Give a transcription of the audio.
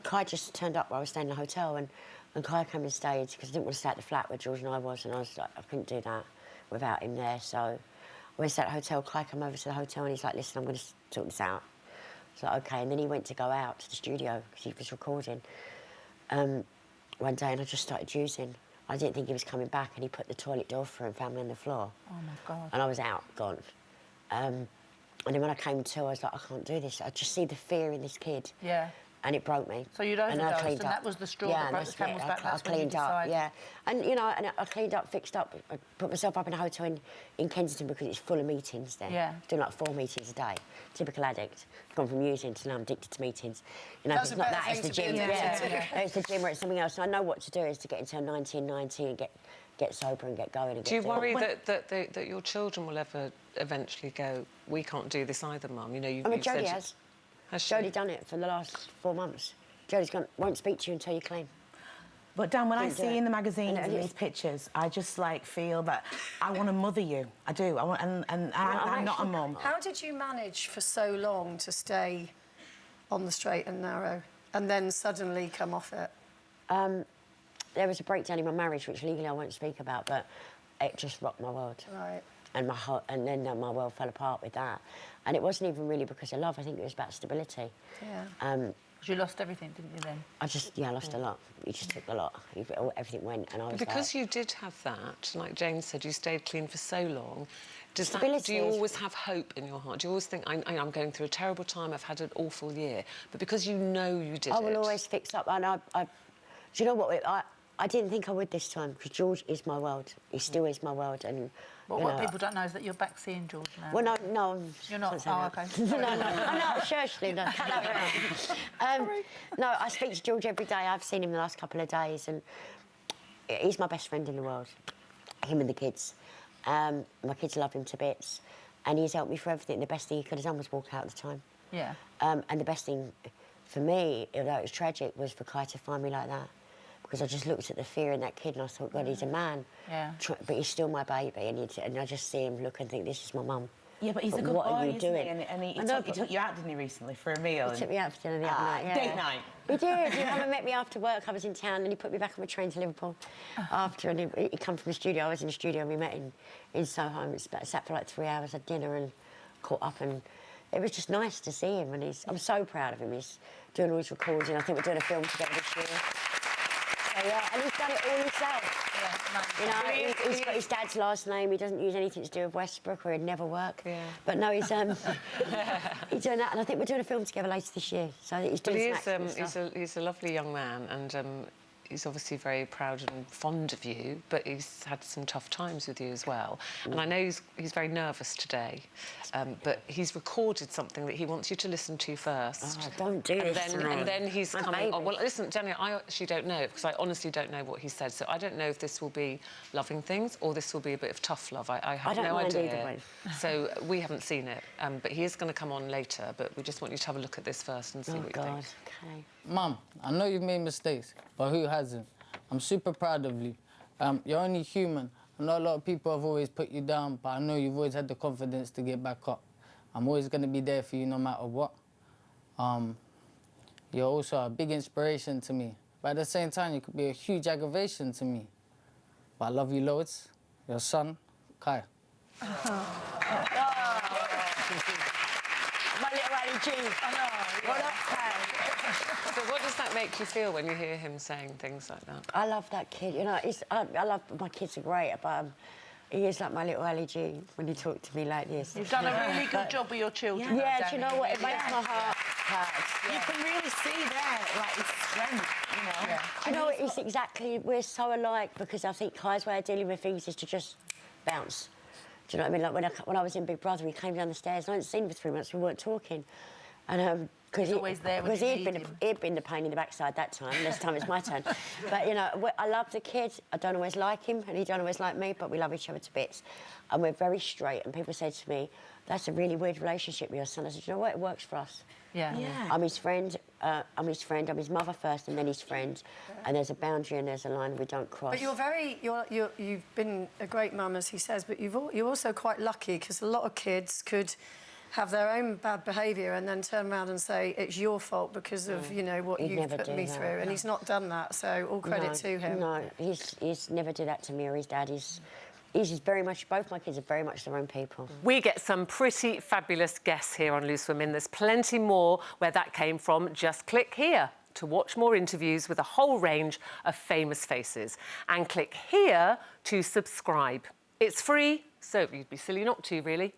Kai just turned up while I was staying in the hotel, and Kai came and stayed because I didn't want to stay at the flat where George and I was, and I was like, I couldn't do that without him there. So we stayed at the hotel. Kai came over to the hotel, and he's like, listen, I'm going to sort this out. I was like, okay. And then he went to go out to the studio because he was recording one day, and I just started using. I didn't think he was coming back, and he put the toilet door through and found me on the floor. Oh, my God. And I was out, gone. And then when I came to, I was like, I can't do this. I just see the fear in this kid. Yeah. And it broke me. So you'd overdosed, and that was the straw that broke the camel's back. I cleaned up, yeah. And, you know, and I cleaned up, fixed up. I put myself up in a hotel in Kensington because it's full of meetings there. Yeah. Doing like 4 meetings a day. Typical addict. Gone from using to now I'm addicted to meetings. You know, That's it's not that, it's the gym. It's the gym or it's something else. So I know what to do is to get into a 1990 and get sober and get going. And do you worry that your children will ever eventually go, we can't do this either, Mum? You know, you've Jodie has. Has she? Jodie done it for the last 4 months. Jodie's gone, won't speak to you until you clean. But Dan, when I see in the magazines and these pictures, I just like feel that I want to mother you. I do. I want, and I'm not a mum. How did you manage for so long to stay on the straight and narrow, and then suddenly come off it? There was a breakdown in my marriage, which legally I won't speak about, but it just rocked my world. Right. And my heart, and then my world fell apart with that. And it wasn't even really because of love. I think it was about stability. Yeah. You lost everything, didn't you, then? I lost a lot. You just took a lot. Everything went, and I was because like, you did have that, like Jane said, you stayed clean for so long. Do you always have hope in your heart? Do you always think, I'm going through a terrible time, I've had an awful year, but because you know you did it... I will always fix up. And do you know what? I didn't think I would this time, because George is my world. He still is my world, and... Well, what people don't know is that you're back seeing George now. Well, no. You're not? Oh, OK. no. I'm not, seriously, no. No, I speak to George every day. I've seen him the last couple of days, and he's my best friend in the world. Him and the kids. My kids love him to bits, and he's helped me for everything. The best thing he could have done was walk out at the time. Yeah. And the best thing for me, although it was tragic, was for Kai to find me like that. Because I just looked at the fear in that kid and I thought, God, he's a man. Yeah. But he's still my baby, and I just see him look and think, this is my mum. Yeah, but he's a good what boy, are you isn't doing? He? And he took you out, didn't he, recently, for a meal? He took me out for dinner the other night, yeah. Date night. He did. He came and met me after work. I was in town, and he put me back on the train to Liverpool after, and he come from the studio. I was in the studio, and we met in Soho. We sat for like 3 hours at dinner and caught up, and it was just nice to see him, and I'm so proud of him. He's doing all his recording. I think we're doing a film together this year. So, yeah, and he's done it all himself. Yeah, you know, he's got his dad's last name. He doesn't use anything to do with Westbrook, or it'd never work. Yeah. But no, he's doing that, and I think we're doing a film together later this year. So I think he's doing he's a lovely young man, and he's obviously very proud and fond of you, but he's had some tough times with you as well. And I know he's very nervous today, but he's recorded something that he wants you to listen to first. Oh, don't do this. And then he's coming... Oh, well, listen, Danny, I actually don't know, because I honestly don't know what he said, so I don't know if this will be loving things or this will be a bit of tough love. I have no idea. Either way. So we haven't seen it, but he is going to come on later, but we just want you to have a look at this first and see what you think. Okay. Mum, I know you've made mistakes, but who hasn't? I'm super proud of you. You're only human. I know a lot of people have always put you down, but I know you've always had the confidence to get back up. I'm always going to be there for you no matter what. You're also a big inspiration to me, but at the same time, you could be a huge aggravation to me. But I love you loads. Your son, Kai. My little Ali G. I know. What up, Kai? So what does that make you feel when you hear him saying things like that? I love that kid. You know, I love... My kids are great, but he is like my little Ali G when he talked to me like this. You've done a really good job with your children. Yeah, do you know what? It makes my heart hurt. You can really see there, like, his strength, you know. Yeah. Do you know what? It's exactly... We're so alike, because I think Kai's way of dealing with things is to just bounce. Do you know what I mean? Like, when I was in Big Brother, he came down the stairs. I hadn't seen him for 3 months. We weren't talking. And because he'd been the pain in the backside that time. This time it's my turn. But you know, I love the kid. I don't always like him, and he don't always like me. But we love each other to bits, and we're very straight. And people say to me, "That's a really weird relationship with your son." I said, "You know what? It works for us." Yeah. I'm his friend. I'm his mother first, and then his friend. And there's a boundary and there's a line we don't cross. But you've been a great mum, as he says. But you're also quite lucky, because a lot of kids could have their own bad behaviour and then turn around and say it's your fault because of, you know, what you've put me through. And he's not done that, so all credit to him. No, he's never did that to me or his dad. He's very much, both my kids are very much their own people. We get some pretty fabulous guests here on Loose Women. There's plenty more where that came from. Just click here to watch more interviews with a whole range of famous faces. And click here to subscribe. It's free, so you'd be silly not to, really.